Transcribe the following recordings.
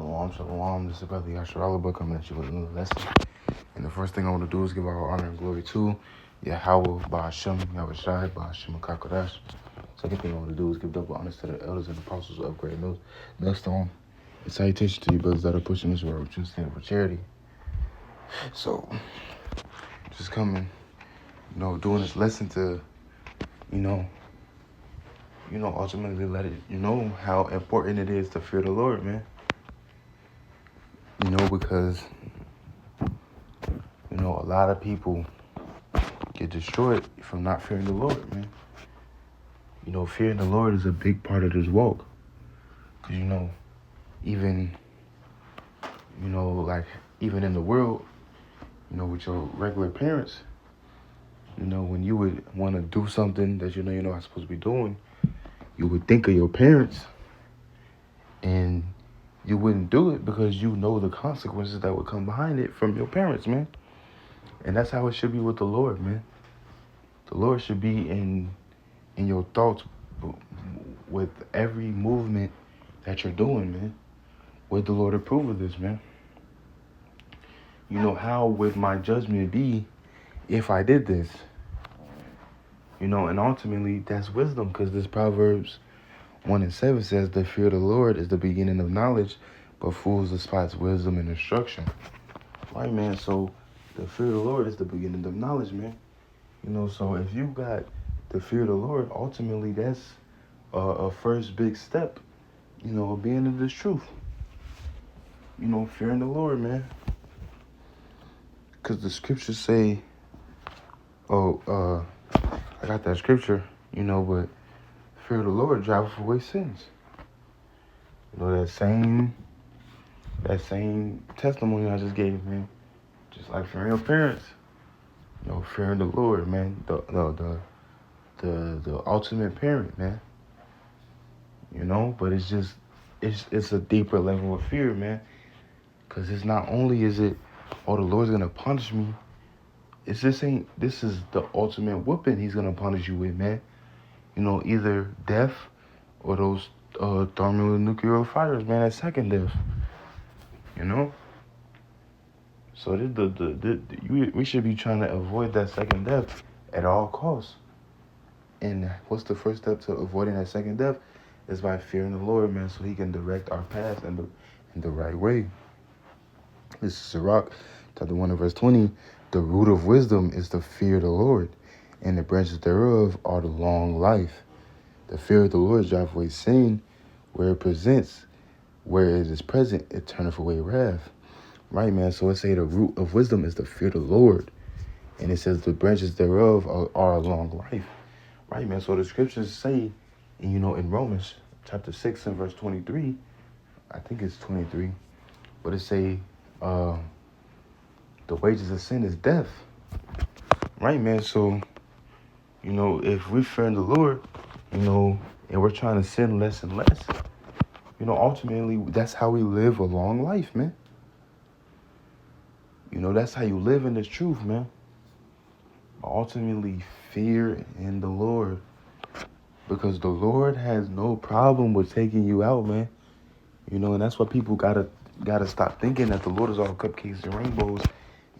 Shalom, shalom. This is Brother Yasharallah coming at you with another lesson. And the first thing I want to do is give our honor and glory to Yahweh, Ba'ashem, Yahushai, Ba'ashem, Kakodash. Second thing I want to do is give double honors to the elders and apostles of Great Millstone. And salutation to you brothers that are pushing this world, which is standing for charity. So, just coming, doing this lesson to, ultimately let it, how important it is to fear the Lord, man. Because, a lot of people get destroyed from not fearing the Lord, man. Fearing the Lord is a big part of this walk. Because, even in the world, with your regular parents, when you would want to do something that you're not supposed to be doing, you would think of your parents and you wouldn't do it because you know the consequences that would come behind it from your parents, man. And that's how it should be with the Lord, man. The Lord should be in your thoughts with every movement that you're doing, man. Would the Lord approve of this, man? How would my judgment be if I did this? And ultimately, that's wisdom, because this Proverbs 1:7 says, the fear of the Lord is the beginning of knowledge, but fools despise wisdom and instruction. Right, man? So the fear of the Lord is the beginning of knowledge, man. So if you got the fear of the Lord, ultimately that's a first big step, of being in this truth. Fearing the Lord, man. Because the scriptures say, I got that scripture, but fear of the Lord driveth away sins. That same testimony I just gave, man. Just like fearing your parents, fearing the Lord, man. The ultimate parent, man. But it's a deeper level of fear, man. Because it's not only is it, the Lord's gonna punish me. This is the ultimate whooping he's gonna punish you with, man. Either death or those thermonuclear fires, man. That second death. So we should be trying to avoid that second death at all costs. And what's the first step to avoiding that second death? Is by fearing the Lord, man, so he can direct our path in the right way. This is Sirach, chapter 1 and verse 20. The root of wisdom is the fear of the Lord, and the branches thereof are the long life. The fear of the Lord driveth away sin, where it is present, it turneth away wrath. Right, man? So it say the root of wisdom is the fear of the Lord, and it says the branches thereof are a long life. Right, man? So the scriptures say, in Romans chapter 6 and verse 23, I think it's 23, but it say, the wages of sin is death. Right, man? So, if we're fearing the Lord, and we're trying to sin less and less, ultimately, that's how we live a long life, man. That's how you live in this truth, man. Ultimately, fear in the Lord. Because the Lord has no problem with taking you out, man. And that's why people gotta stop thinking that the Lord is all cupcakes and rainbows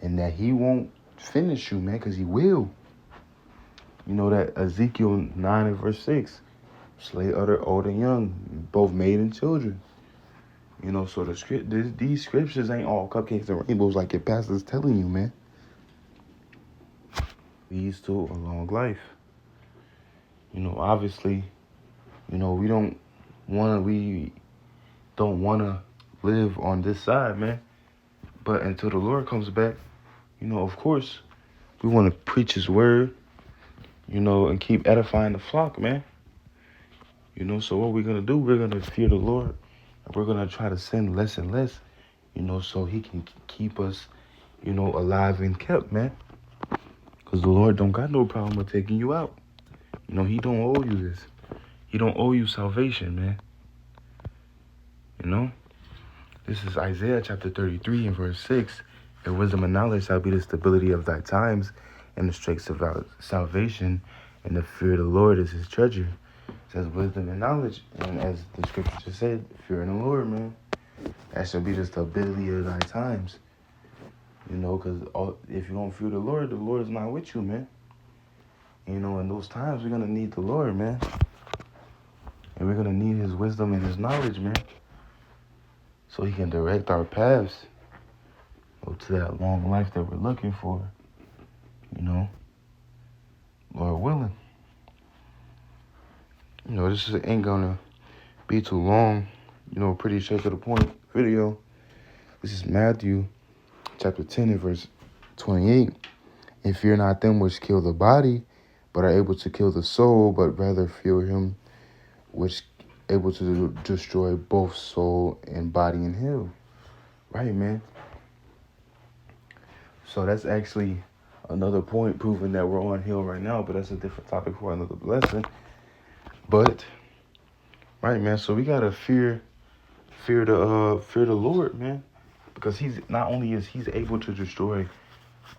and that he won't finish you, man, because he will. That Ezekiel 9 and verse 6, slay other old and young, both maid and children. So these scriptures ain't all cupcakes and rainbows like your pastor's telling you, man. Leads to a long life. Obviously, we don't wanna live on this side, man. But until the Lord comes back, of course, we want to preach his word, and keep edifying the flock, man. So what we're going to do, we're going to fear the Lord. And we're going to try to sin less and less, so he can keep us, alive and kept, man. Because the Lord don't got no problem with taking you out. He don't owe you this. He don't owe you salvation, man. This is Isaiah chapter 33 and verse 6. The wisdom and knowledge shall be the stability of thy times, and the strength of salvation, and the fear of the Lord is his treasure. It says wisdom and knowledge. And as the scripture just said, fear in the Lord, man. That should be the stability of thy times. You know, because if you don't fear the Lord is not with you, man. You know, in those times, we're going to need the Lord, man. And we're going to need his wisdom and his knowledge, man. So he can direct our paths to that long life that we're looking for. You know, Lord willing. You know, this ain't going to be too long. You know, pretty straight to the point video. This is Matthew chapter 10 and verse 28. And fear not them which kill the body, but are able to kill the soul, but rather fear him which able to destroy both soul and body in hell. Right, man? So that's actually another point proving that we're on hell right now, but that's a different topic for another lesson. But, right, man, so we gotta fear the Lord, man. Because he's not only is he's able to destroy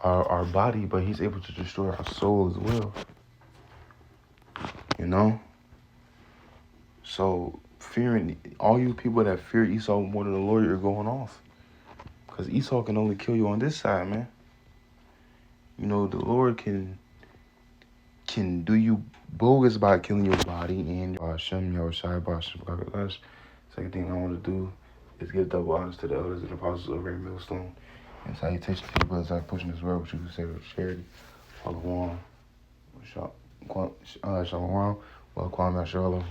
our body, but he's able to destroy our soul as well. You know? So fearing, all you people that fear Esau more than the Lord, you're going off. Because Esau can only kill you on this side, man. You know, the Lord can do you bogus by killing your body and Hashem, Yahushua, Bashem. Second thing I want to do is give double honors to the elders and apostles of Great Millstone. And salutations to the brothers that pushing this world, which you can say with charity. Shalom. Shalom. Well, Kwame Shalom.